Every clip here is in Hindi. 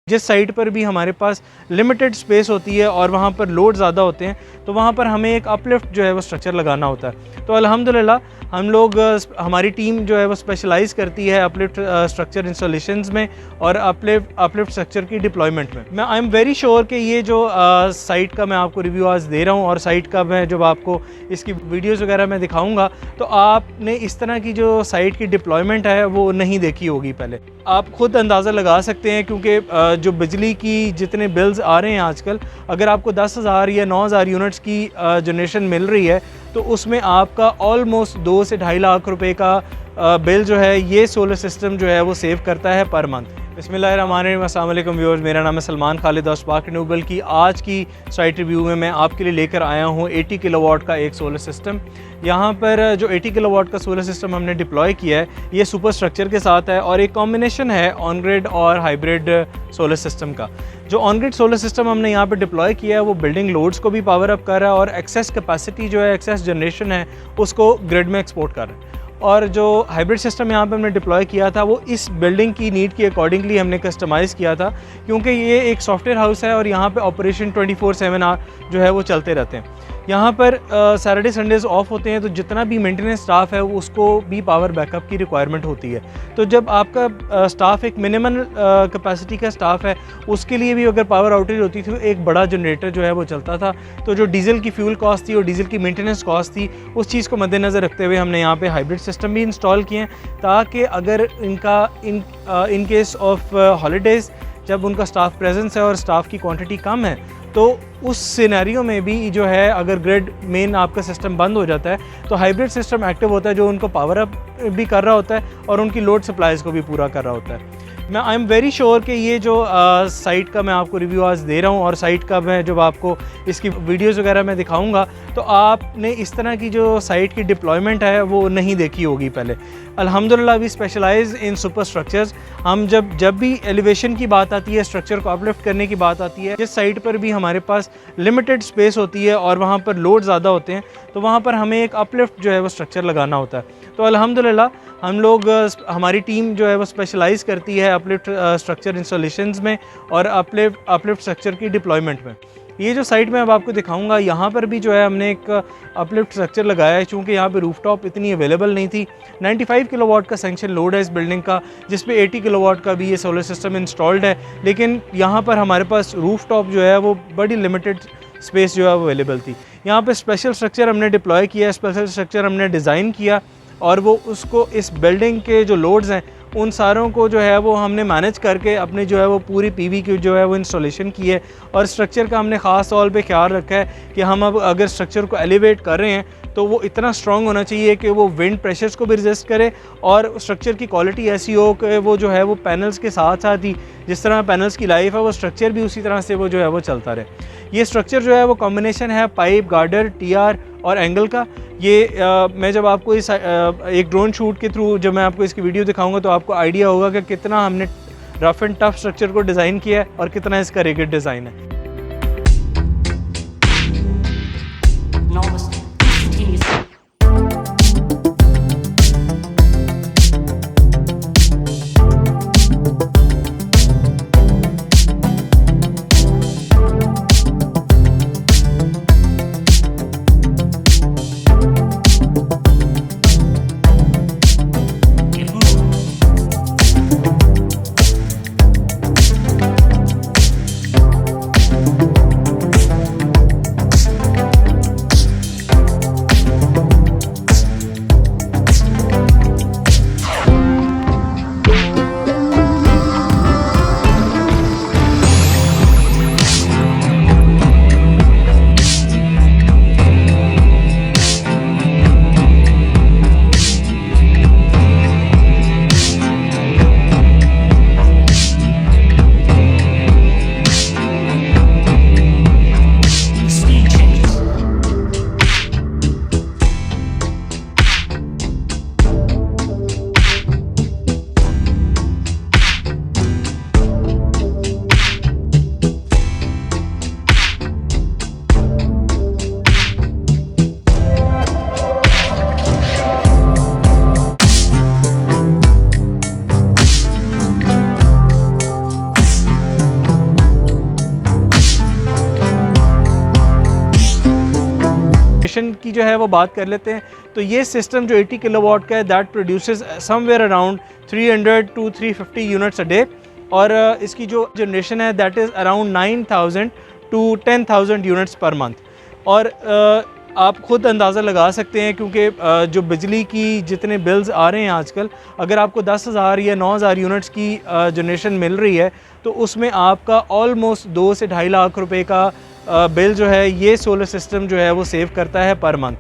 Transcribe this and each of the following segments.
जिस साइट पर भी हमारे पास लिमिटेड स्पेस होती है और वहाँ पर लोड ज़्यादा होते हैं तो वहाँ पर हमें एक अपलिफ्ट जो है वो स्ट्रक्चर लगाना होता है। तो अल्हम्दुलिल्लाह हम लोग हमारी टीम जो है वो स्पेशलाइज़ करती है अपलिफ्ट स्ट्रक्चर इंस्टॉलेशंस में और अपलिफ्ट स्ट्रक्चर की डिप्लॉयमेंट में। मैं आई एम वेरी श्योर कि ये जो साइट का मैं आपको रिव्यू आज दे रहा हूँ और साइट का मैं जब आपको इसकी वीडियोज़ वगैरह मैं दिखाऊँगा तो आपने इस तरह की जो साइट की डिप्लॉयमेंट है वो नहीं देखी होगी पहले। आप खुद अंदाज़ा लगा सकते हैं क्योंकि जो बिजली की जितने बिल्स आ रहे हैं आजकल, अगर आपको 10,000 या 9,000 यूनिट्स की जनरेशन मिल रही है तो उसमें आपका ऑलमोस्ट 2 से 2.5 लाख रुपए का बिल जो है ये सोलर सिस्टम जो है वो सेव करता है पर मंथ। बिस्मिल्लाहिर्रहमानिर्रहीम, अस्सलाम वालेकुम व्यूअर्स, मेरा नाम है सलमान खालिद और स्पार्क रिन्यूएबल की आज की साइट रिव्यू में मैं आपके लिए लेकर आया हूँ 80 किलोवाट का एक सोलर सिस्टम। यहाँ पर जो 80 किलोवाट का सोलर सिस्टम हमने डिप्लॉय किया है ये सुपर स्ट्रक्चर के साथ है और एक कॉम्बिनेशन है ऑन ग्रिड और हाइब्रिड सोलर सिस्टम का। जो ऑन ग्रिड सोलर सिस्टम हमने यहाँ पर डिप्लॉय किया है वो बिल्डिंग लोड्स को भी पावर अप कर रहा है और एक्सेस कैपेसिटी जो है, एक्सेस जनरेशन है, उसको ग्रिड में एक्सपोर्ट कर रहा है। और जो हाइब्रिड सिस्टम यहाँ पे हमने डिप्लॉय किया था वो इस बिल्डिंग की नीड के अकॉर्डिंगली हमने कस्टमाइज़ किया था क्योंकि ये एक सॉफ्टवेयर हाउस है और यहाँ पे ऑपरेशन 24/7 जो है वो चलते रहते हैं। यहाँ पर सैटरडे संडेज़ ऑफ होते हैं तो जितना भी मेंटेनेंस स्टाफ है उसको भी पावर बैकअप की रिक्वायरमेंट होती है। तो जब आपका स्टाफ एक मिनिमम कैपेसिटी का स्टाफ है उसके लिए भी अगर पावर आउटेज होती थी तो एक बड़ा जनरेटर जो है वो चलता था। तो जो डीजल की फ्यूल कॉस्ट थी और डीजल की मेंटेनेंस कॉस्ट थी उस चीज़ को मद्देनज़र रखते हुए हमने यहाँ पे हाइब्रिड सिस्टम भी इंस्टॉल किए हैं ताकि अगर इनका इन केस ऑफ हॉलीडेज़ जब उनका स्टाफ प्रेजेंस है और स्टाफ की क्वांटिटी कम है तो उस सिनेरियो में भी जो है अगर ग्रिड मेन आपका सिस्टम बंद हो जाता है तो हाइब्रिड सिस्टम एक्टिव होता है जो उनको पावर अप भी कर रहा होता है और उनकी लोड सप्लाईज़ को भी पूरा कर रहा होता है। मैं आई एम वेरी श्योर कि ये जो साइट का मैं आपको रिव्यू आज दे रहा हूँ और साइट का मैं जब आपको इसकी वीडियोज़ वगैरह मैं दिखाऊँगा तो आपने इस तरह की जो साइट की डिप्लॉयमेंट है वो नहीं देखी होगी पहले। अल्हम्दुलिल्लाह we specialise in super structures. हम जब भी एलिवेशन की बात आती है, स्ट्रक्चर को अपलिफ्ट करने की बात आती है, जिस साइट पर भी हमारे पास लिमिटेड स्पेस होती है और वहाँ पर लोड ज़्यादा होते हैं तो वहाँ पर हमें एक अपलिफ्ट जो है वो स्ट्रक्चर लगाना होता है। तो अल्हम्दुलिल्लाह हम लोग हमारी टीम जो है वो स्पेशलाइज़ करती है अपलिफ्ट स्ट्रक्चर इंस्टॉलेशंस में और अपलिफ्ट स्ट्रक्चर की डिप्लॉयमेंट में। ये जो साइट में अब आपको दिखाऊंगा यहाँ पर भी जो है हमने एक अपलिफ्ट स्ट्रक्चर लगाया है क्योंकि यहाँ पे रूफटॉप इतनी अवेलेबल नहीं थी। 95 किलोवाट का सेंक्शन लोड है इस बिल्डिंग का जिस पे 80 किलोवाट का भी ये सोलर सिस्टम इंस्टॉल्ड है, लेकिन यहाँ पर हमारे पास रूफटॉप जो है वो बड़ी लिमिटेड स्पेस जो है वो अवेलेबल थी। यहाँ पर स्पेशल स्ट्रक्चर हमने डिप्लॉय किया, स्पेशल स्ट्रक्चर हमने डिज़ाइन किया और वो उसको इस बिल्डिंग के जो लोड्स हैं उन सारों को जो है वो हमने मैनेज करके अपने जो है वो पूरी पीवी की जो है वो इंस्टॉलेशन की है। और स्ट्रक्चर का हमने ख़ास तौर पे ख्याल रखा है कि हम अब अगर स्ट्रक्चर को एलिवेट कर रहे हैं तो वो इतना स्ट्रॉन्ग होना चाहिए कि वो विंड प्रेशर्स को भी रेजिस्ट करे और स्ट्रक्चर की क्वालिटी ऐसी हो कि वो जो है वो पैनल्स के साथ साथ ही जिस तरह पैनल्स की लाइफ है वो स्ट्रक्चर भी उसी तरह से वो जो है वो चलता रहे। ये स्ट्रक्चर जो है वो कॉम्बिनेशन है पाइप, गार्डर, टीआर और एंगल का। ये मैं जब आपको इस एक ड्रोन शूट के थ्रू जब मैं आपको इसकी वीडियो दिखाऊंगा तो आपको आइडिया होगा कि कितना हमने रफ एंड टफ स्ट्रक्चर को डिज़ाइन किया है और कितना इसका रिगिड डिज़ाइन है। जनरेशन की जो है वो बात कर लेते हैं, तो ये सिस्टम जो 80 किलोवाट का है that produces somewhere around 300 to 350 units a day, और इसकी जो जनरेशन है that is around 9,000 to 10,000 units per month. और आप ख़ुद अंदाज़ा लगा सकते हैं क्योंकि जो बिजली की जितने बिल्स आ रहे हैं आजकल, अगर आपको 10,000 या 9,000 यूनिट्स की जनरेशन मिल रही है तो उसमें आपका ऑलमोस्ट 2 से 2.5 लाख रुपए का बिल जो है ये सोलर सिस्टम जो है वो सेव करता है पर मंथ।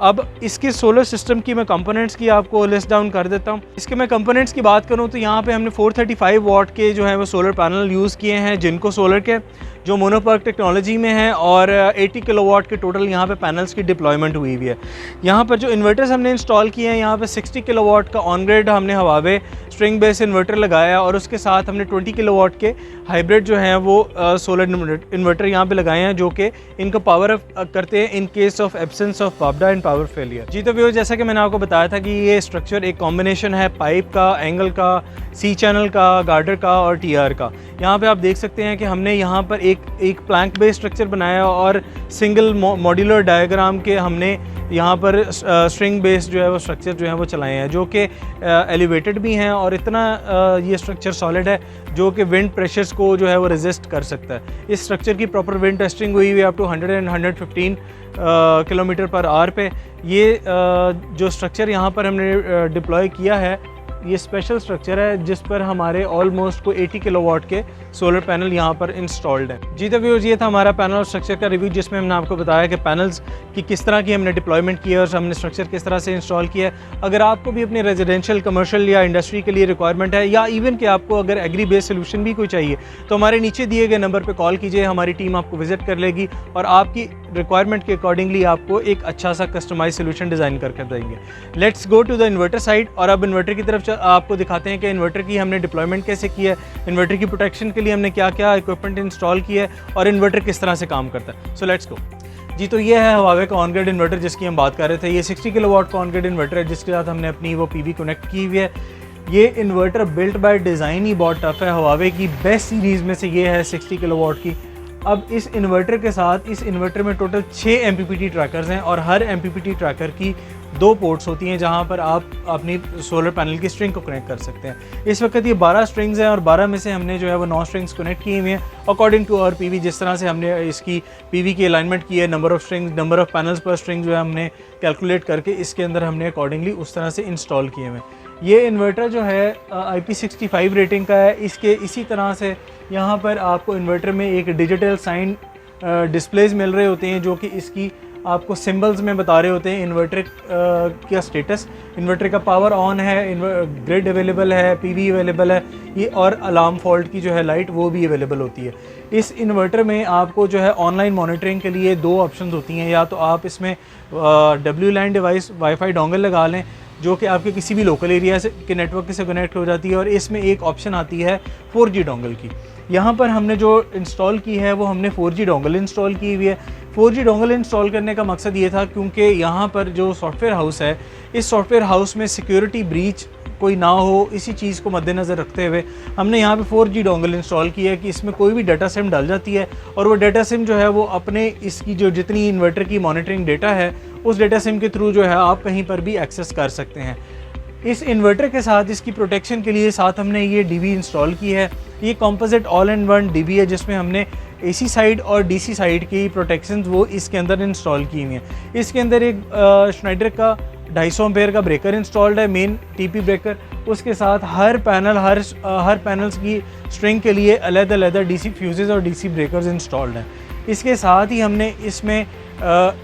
अब इसके सोलर सिस्टम की मैं कंपोनेंट्स की आपको लिस्ट डाउन कर देता हूँ। इसके मैं कंपोनेंट्स की बात करूँ तो यहाँ पे हमने 435 वाट के जो है वो सोलर पैनल यूज़ किए हैं, जिनको सोलर के जो मोनोपर्क टेक्नोलॉजी में है, और 80 किलोवाट के टोटल यहाँ पे पैनल्स की डिप्लॉयमेंट हुई हुई है। यहाँ पर जो इन्वर्टर्स हमने इंस्टॉल किए हैं, यहाँ पे 60 किलोवाट का ऑन ग्रिड हमने हवावे स्ट्रिंग बेस इन्वर्टर लगाया, और उसके साथ हमने 20 किलोवाट के हाइब्रिड जो हैं वो सोलर इन्वर्टर यहाँ पे लगाए हैं, जो कि इनको पावर अप करते हैं in case of absence of पावडा एंड पावर फेलियर। जी तो व्यूअर्स, जैसा कि मैंने आपको बताया था कि ये स्ट्रक्चर एक कॉम्बिनेशन है पाइप का, एंगल का, सी चैनल का, गार्डर का और टीआर का। यहाँ पे आप देख सकते हैं कि हमने यहाँ पर एक प्लैंक बेस्ड स्ट्रक्चर बनाया, और सिंगल मॉड्यूलर डायग्राम के हमने यहाँ पर स्ट्रिंग बेस्ड जो है वो स्ट्रक्चर जो है वो चलाए हैं, जो कि एलिवेटेड भी हैं, और इतना ये स्ट्रक्चर सॉलिड है जो कि विंड प्रेशर्स को जो है वो रेजिस्ट कर सकता है। इस स्ट्रक्चर की प्रॉपर विंड टेस्टिंग हुई हुई है up to 100 and 115 kilometre per hour पे। ये जो स्ट्रक्चर यहाँ पर हमने डिप्लॉय किया है, ये स्पेशल स्ट्रक्चर है जिस पर हमारे ऑलमोस्ट को 80 किलोवाट के सोलर पैनल यहाँ पर इंस्टॉल्ड है। जी तो व्यूअर्स, ये था हमारा पैनल और स्ट्रक्चर का रिव्यू, जिसमें हमने आपको बताया कि पैनल्स की किस तरह की हमने डिप्लॉयमेंट की है और हमने स्ट्रक्चर किस तरह से इंस्टॉल किया है। अगर आपको भी अपने रेजिडेंशियल, कमर्शियल या इंडस्ट्री के लिए रिक्वायरमेंट है, या इवन कि आपको अगर एग्री बेस्ड सोल्यूशन भी कोई चाहिए, तो हमारे नीचे दिए गए नंबर पर कॉल कीजिए, हमारी टीम आपको विजिट कर लेगी और आपकी रिक्वायरमेंट के अकॉर्डिंगली आपको एक अच्छा सा कस्टमाइज सोल्यूशन डिज़ाइन करके देंगे। Let's go to the inverter side, और अब इन्वर्टर की तरफ आपको दिखाते हैं कि इन्वर्टर की हमने डिप्लॉयमेंट कैसे की है, इन्वर्टर की प्रोटेक्शन के लिए हमने क्या क्या इक्विपमेंट इंस्टॉल किया है, और इन्वर्टर किस तरह से काम करता है। So let's go. जी तो ये है हवावे का ऑन ग्रिड इन्वर्टर जिसकी हम बात कर रहे थे। ये 60 किलोवाट का ऑन ग्रिड इन्वर्टर है, जिसके साथ हमने अपनी वो पीवी कनेक्ट की हुई है। ये इन्वर्टर बिल्ट बाय डिज़ाइन ही बहुत टफ है, हवावे की बेस्ट सीरीज़ में से ये है 60 किलोवाट की। अब इस इन्वर्टर के साथ, इस इन्वर्टर में टोटल 6 MPPT ट्रैकर्स हैं, और हर MPPT ट्रैकर की 2 पोर्ट्स होती हैं जहां पर आप अपनी सोलर पैनल की स्ट्रिंग को कनेक्ट कर सकते हैं। इस वक्त ये 12 स्ट्रिंग्स हैं, और 12 में से हमने जो है वो 9 स्ट्रिंग्स कनेक्ट किए हुए हैं अकॉर्डिंग टू आवर पीवी। जिस तरह से हमने इसकी पीवी की अलाइनमेंट की है, number of strings, number of panels पर स्ट्रिंग जो है हमने कैलकुलेट करके इसके अंदर हमने अकॉर्डिंगली उस तरह से इंस्टॉल किए हुए हैं। ये इन्वर्टर जो है IP65 रेटिंग का है। इसके इसी तरह से यहाँ पर आपको इन्वर्टर में एक डिजिटल साइन डिस्प्लेज मिल रहे होते हैं, जो कि इसकी आपको सिंबल्स में बता रहे होते हैं इन्वर्टर का स्टेटस, इन्वर्टर का पावर ऑन है, ग्रिड अवेलेबल है, पीवी अवेलेबल है, ये और अलार्म फॉल्ट की जो है लाइट वो भी अवेलेबल होती है। इस इन्वर्टर में आपको जो है ऑनलाइन मॉनिटरिंग के लिए 2 ऑप्शन होती हैं, या तो आप इसमें WLAN डिवाइस वाईफाई डोंगल लगा लें, जो कि आपके किसी भी लोकल एरिया से के नेटवर्क से कनेक्ट हो जाती है, और इसमें एक ऑप्शन आती है 4G डोंगल की। यहाँ पर हमने जो इंस्टॉल की है वो हमने 4G डोंगल इंस्टॉल की हुई है। 4G डोंगल इंस्टॉल करने का मकसद ये था क्योंकि यहाँ पर जो सॉफ्टवेयर हाउस है, इस सॉफ्टवेयर हाउस में सिक्योरिटी ब्रीच कोई ना हो, इसी चीज़ को मद्देनज़र रखते हुए हमने यहाँ पे 4G डोंगल इंस्टॉल किया है कि इसमें कोई भी डाटा सिम डाल जाती है, और वो डाटा सिम जो है वो अपने इसकी जो जितनी इन्वर्टर की मॉनिटरिंग डेटा है उस डाटा सिम के थ्रू जो है आप कहीं पर भी एक्सेस कर सकते हैं। इस इन्वर्टर के साथ इसकी प्रोटेक्शन के लिए साथ हमने ये DV इंस्टॉल की है। ये composite all in one DV है, जिसमें हमने AC साइड और DC साइड की प्रोटेक्शंस वो इसके अंदर इंस्टॉल की हुई हैं। इसके अंदर एक श्नाइडर का 250 एम्पेयर का ब्रेकर इंस्टॉल्ड है, मेन TP ब्रेकर। उसके साथ हर पैनल्स की स्ट्रिंग के लिए अलग-अलग DC फ्यूजेस और DC ब्रेकर्स इंस्टॉल्ड हैं। इसके साथ ही हमने इसमें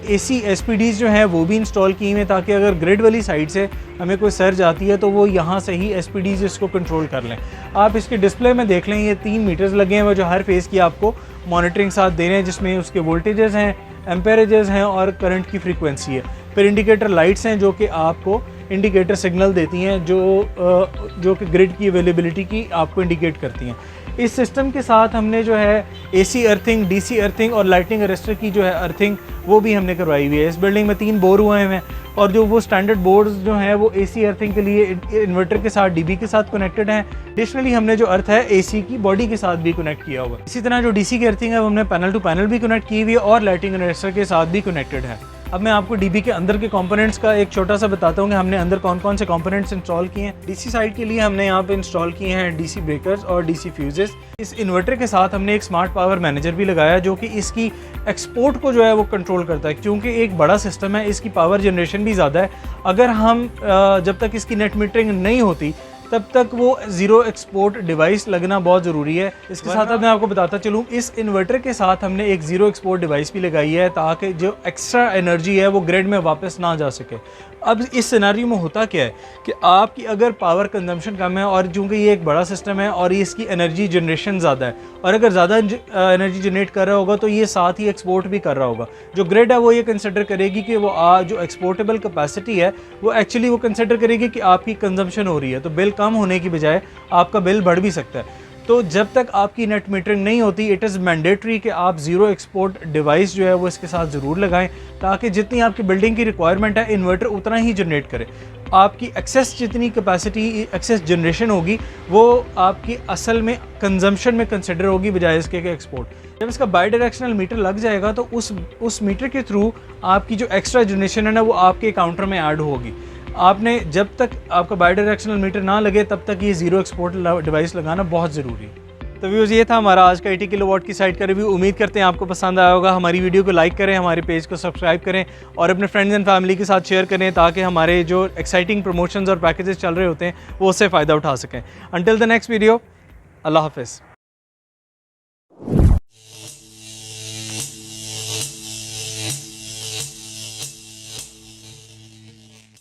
AC SPDs जो हैं वो भी इंस्टॉल की हुई हैं, ताकि अगर ग्रिड वाली साइड से हमें कोई सर्ज आती है तो वो यहाँ से ही SPDs इसको कंट्रोल कर लें। आप इसके डिस्प्ले में देख लें, ये 3 मीटर्स लगे हैं वो जो हर फेज़ की आपको मॉनिटरिंग साथ दे रहे हैं, जिसमें उसके वोल्टेजेस हैं, एम्पेरेजेस हैं और करंट की फ्रीक्वेंसी है। फिर इंडिकेटर लाइट्स हैं जो कि आपको इंडिकेटर सिग्नल देती हैं, जो कि ग्रिड की अवेलेबिलिटी की आपको इंडिकेट करती हैं। इस सिस्टम के साथ हमने जो है AC अर्थिंग, DC अर्थिंग और लाइटिंग अरेस्टर की जो है अर्थिंग वो भी हमने करवाई हुई है। इस बिल्डिंग में 3 बोर हुए हैं, और जो वो स्टैंडर्ड बोर्ड्स जो हैं वो AC अर्थिंग के लिए इन्वर्टर के साथ DB के साथ कनेक्टेड हैं। एडिशनली हमने जो अर्थ है AC की बॉडी के साथ भी कनेक्ट किया हुआ है। इसी तरह जो DC की अर्थिंग है वो हमने पैनल टू पैनल भी कनेक्ट की हुई है और लाइटिंग अरेस्टर के साथ भी कनेक्टेड है। अब मैं आपको डीबी के अंदर के कंपोनेंट्स का एक छोटा सा बताता हूँ कि हमने अंदर कौन कौन से कंपोनेंट्स इंस्टॉल किए हैं। डीसी साइड के लिए हमने यहाँ पे इंस्टॉल किए हैं डीसी ब्रेकर्स और डीसी फ्यूजेस। इस इन्वर्टर के साथ हमने एक स्मार्ट पावर मैनेजर भी लगाया जो कि इसकी एक्सपोर्ट को जो है वो कंट्रोल करता है, क्योंकि एक बड़ा सिस्टम है, इसकी पावर जनरेशन भी ज़्यादा है। अगर हम जब तक इसकी नेट मीटरिंग नहीं होती तब तक वो ज़ीरो एक्सपोर्ट डिवाइस लगना बहुत ज़रूरी है। इसके साथ अब मैं आपको बताता चलूँ, इस इन्वर्टर के साथ हमने एक ज़ीरो एक्सपोर्ट डिवाइस भी लगाई है ताकि जो एक्स्ट्रा एनर्जी है वो ग्रिड में वापस ना जा सके। अब इस सिनेरियो में होता क्या है कि आपकी अगर पावर कंजम्पशन कम है और चूँकि ये एक बड़ा सिस्टम है और इसकी एनर्जी जनरेशन ज़्यादा है, और अगर ज़्यादा एनर्जी जनरेट कर रहा होगा तो ये साथ ही एक्सपोर्ट भी कर रहा होगा। जो ग्रिड है वो ये कंसिडर करेगी कि वो जो एक्सपोर्टेबल कैपेसिटी है वो एक्चुअली वो कंसिडर करेगी कि आपकी कंजम्पशन हो रही है, तो बिल कम होने की बजाय आपका बिल बढ़ भी सकता है। तो जब तक आपकी नेट मीटरिंग नहीं होती, इट इज़ मैंडेटरी कि आप ज़ीरो एक्सपोर्ट डिवाइस जो है वो इसके साथ ज़रूर लगाएं, ताकि जितनी आपकी बिल्डिंग की रिक्वायरमेंट है इन्वर्टर उतना ही जनरेट करे। आपकी एक्सेस जितनी कैपेसिटी एक्सेस जनरेशन होगी वो आपकी असल में कंजम्पशन में कंसिडर होगी बजाय इसके कि एक्सपोर्ट। जब इसका बाई डायरेक्शनल मीटर लग जाएगा तो उस मीटर के थ्रू आपकी जो एक्स्ट्रा जनरेशन है ना वो आपके काउंटर में ऐड होगी। आपने जब तक आपका बाई डायरेक्शनल मीटर ना लगे तब तक ये ज़ीरो एक्सपोर्ट डिवाइस लगाना बहुत ज़रूरी है। तो व्यूज़ ये था हमारा आज का 80 किलोवाट की साइट का रिव्यू। उम्मीद करते हैं आपको पसंद आया होगा। हमारी वीडियो को लाइक करें, हमारे पेज को सब्सक्राइब करें और अपने फ्रेंड्स एंड फैमिली के साथ शेयर करें ताकि हमारे जो एक्साइटिंग प्रमोशंस और पैकेजेस चल रहे होते हैं वो उससे फ़ायदा उठा सकें। अंटिल द नेक्स्ट वीडियो, अल्लाह हाफ़िज़।